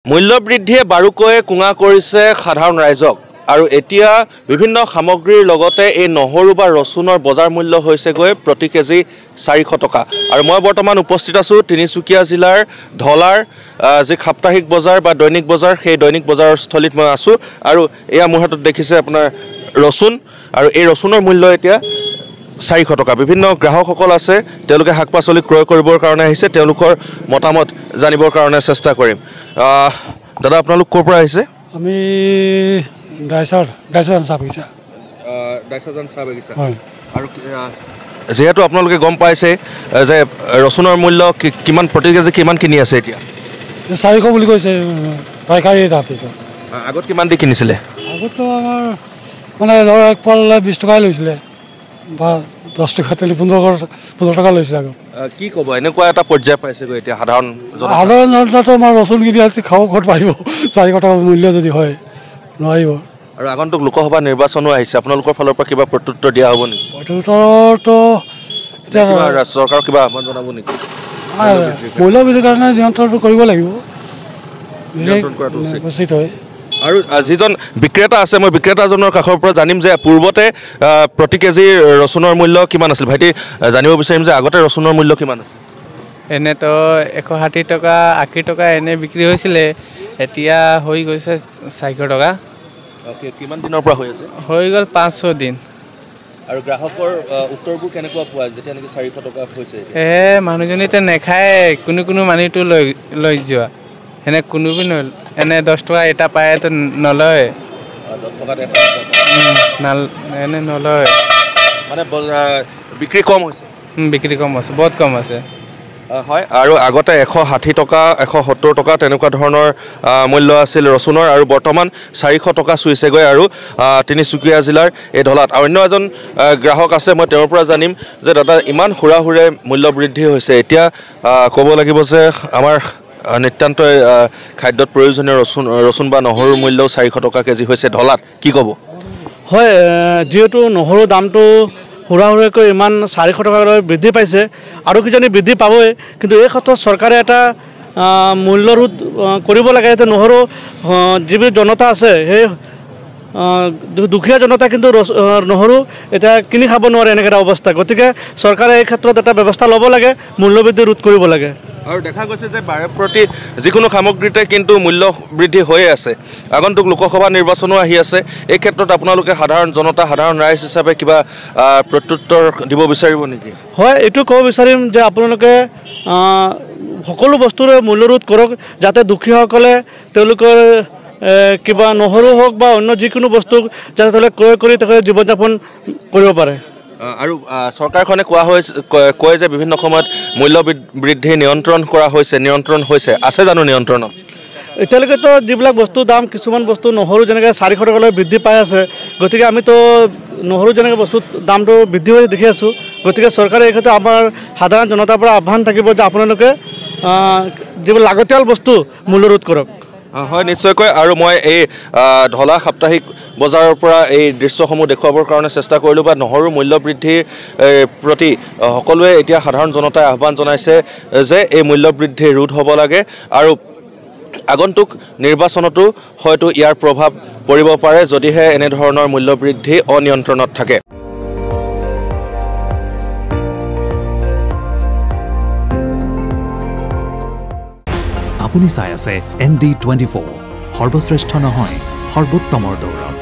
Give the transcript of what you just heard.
মূল্য বৃদ্ধিয়ে বাৰুকৈ কুঙা কৰিছে সাধাৰণ ৰাইজক আৰু এতিয়া বিভিন্ন সামগ্ৰীৰ লগতে এই নহৰু বা ৰচুনৰ বজাৰ মূল্য হৈছে গৈ প্ৰতি কেজি 400 টকা আৰু মই বৰ্তমান উপস্থিত আছো তিনিচুকীয়া জিলাৰ ঢলাৰ যে সাপ্তাহিক বজাৰ বা দৈনিক বজাৰ সেই দৈনিক বজাৰৰ স্থলীত মই আছো আৰু এয়া মোৰ হাতত দেখিছে আপোনাৰ ৰচুন আৰু এই ৰচুনৰ মূল্য এতিয়া 400 টকা বিভিন্ন গ্ৰাহকসকল আছে তেওঁলোকে শাক-পাচলি ক্ৰয় কৰিবৰ কাৰণে আহিছে তেওঁলোকৰ মতামত জানিবৰ কাৰণে চেষ্টা কৰিম দাদা আপোনালোক ক'ৰ পৰা আহিছে আমি ডাইচাজান চাহ বাগিচা হয় আৰু যেহেতু আপোনালোকে গম পাইছে যে ৰচুনৰ মূল্য কিমান প্ৰতি কেজি কিমান কিনি আছে এতিয়া 400 বুলি কৈছে পাইকাৰী তাতে আগত কিমান দি কিনিছিলে আগতো আমাৰ মানে ধৰ এক পাল 20 টকাই লৈছিলে বা 10 টকা তেলি 15 টকা লৈছিলে আগত কি ক'ব এনেকুৱা এটা পৰ্যায় পাইছে গৈ এতিয়া সাধাৰণ জনতাটো আমাৰ ৰচুন কিনি আজি খাব ঘৰত পাৰিব 400 টকা মূল্য যদি হয় নোৱাৰিব আৰু আগন্তুক লোকসভা নিৰ্বাচনো আহিছে আপোনালোকৰ ফালৰ পৰা কিবা প্ৰত্যুত্তৰ দিয়া হ'ব নেকি প্ৰত্যুত্তৰটো এতিয়া চৰকাৰ কিবা আহ্বান জনাব নেকি মূল্য বৃদ্ধিৰ কাৰণে নিয়ন্ত্ৰণটো কৰিব লাগিব নিয়ন্ত্ৰণ কৰাটো উচিত হয় আৰু যিজন বিক্ৰেতা আছে মই বিক্ৰেতাজনৰ কাষৰ পৰা জানিম যে পূৰ্বতে প্ৰতি কেজি ৰচুনৰ মূল্য কিমান আছিল ভাইটি জানিব বিচাৰিম যে আগতে ৰচুনৰ মূল্য কিমান আছিল এনেতো 160 টকা 80 টকা এনে বিক্ৰী হৈছিলে এতিয়া হৈ গৈছে 400 টকা কিমান দিনৰ পৰা হৈ আছে হৈ গ'ল 500 দিন আৰু গ্ৰাহকৰ উত্তৰবোৰ কেনেকুৱা পোৱা যেতিয়া নেকি 400 টকা হৈছে মানুহজনীতে নেখায় কোনো মানুহটো লৈ যোৱা এনে কোনো এনে 10 টকা এটা পায় তো নলয় 10 টকা এনে নলয় মানে বিক্ৰী কম হৈছে বিক্ৰী কম আছে বহুত কম আছে হয় আৰু আগতে 160 টকা 170 টকা তেনেকুৱা ধৰণৰ মূল্য আছিল ৰচুনৰ আৰু বৰ্তমান 400 টকা চুইছেগৈ আৰু তিনিচুকীয়া জিলাৰ এই ঢলাত অন্য এজন গ্ৰাহক আছে মই তেওঁৰ পৰা জানিম যে দাদা ইমান হুৰাহুৰে মূল্য বৃদ্ধি হৈছে এতিয়া ক'ব লাগিব যে আমাৰ নিতান্ত খাদ্যত প্ৰয়োজনীয় ৰচুন বা নহৰুৰ মূল্য 400 টকা কেজি হৈছে ঢলাত কি ক'ব হয় যেহেতু নহৰুৰ দামটো হুৰাহুৰেকৈ ইমান 400 টকালৈ বৃদ্ধি পাইছে আৰু কিজানি বৃদ্ধি পাবই কিন্তু এই ক্ষেত্ৰত চৰকাৰে এটা মূল্যৰোধ কৰিব লাগে যে নহৰু যিবোৰ জনতা আছে সেই দুখীয়া জনতা কিন্তু নহৰু এতিয়া কিনি খাব নোৱাৰে এনেকুৱা এটা অৱস্থা গতিকে চৰকাৰে এই ক্ষেত্ৰত এটা ব্যৱস্থা ল'ব লাগে মূল্যবৃদ্ধি ৰোধ কৰিব লাগে আৰু দেখা গৈছে যে বাৰে প্ৰতি যিকোনো সামগ্ৰীতে কিন্তু মূল্য বৃদ্ধি হৈ আছে আগন্তুক লোকসভা নিৰ্বাচনো আহি আছে এই ক্ষেত্ৰত আপোনালোকে সাধাৰণ জনতা সাধাৰণ ৰাইজ হিচাপে কিবা প্ৰত্যুত্তৰ দিব বিচাৰিব নেকি হয় এইটো ক'ব বিচাৰিম যে আপোনালোকে সকলো বস্তুৰে মূল্যৰোধ কৰক যাতে দুখীয়াসকলে তেওঁলোকৰ কিবা নহৰু হওক বা অন্য যিকোনো বস্তু যাতে তেওঁলোকে ক্ৰয় কৰি তেওঁলোকে জীৱন যাপন কৰিব পাৰে আৰু চৰকাৰখনে কয় যে বিভিন্ন সময়ত মূল্য বৃদ্ধি নিয়ন্ত্ৰণ কৰা হৈছে নিয়ন্ত্ৰণ হৈছে আছে জানো নিয়ন্ত্ৰণত এতিয়ালৈকেতো যিবিলাক বস্তুৰ দাম কিছুমান বস্তু নহৰু যেনেকৈ 400 টকালৈ বৃদ্ধি পাই আছে গতিকে আমিতো নহৰু যেনেকৈ বস্তুৰ দামটো বৃদ্ধি হৈ দেখি আছোঁ গতিকে চৰকাৰে এই ক্ষেত্ৰত আমাৰ সাধাৰণ জনতাৰ পৰা আহ্বান থাকিব যে আপোনালোকে যিবোৰ লাগতিয়াল বস্তু মূল্যৰোধ কৰক হয় নিশ্চয়কৈ আৰু মই এই ঢলা সাপ্তাহিক বজাৰৰ পৰা এই দৃশ্যসমূহ দেখুৱাবৰ কাৰণে চেষ্টা কৰিলোঁ বা নহৰুৰ মূল্য বৃদ্ধিৰ প্ৰতি সকলোৱে এতিয়া সাধাৰণ জনতাই আহ্বান জনাইছে যে এই মূল্য বৃদ্ধি ৰোধ হ'ব লাগে আৰু আগন্তুক নিৰ্বাচনতো হয়তো ইয়াৰ প্ৰভাৱ পৰিব পাৰে যদিহে এনেধৰণৰ মূল্য বৃদ্ধি অনিয়ন্ত্ৰণত থাকে আপুনি চাই আছে ND24 সৰ্বশ্ৰেষ্ঠ নহয় সৰ্বোত্তমৰ দৌৰত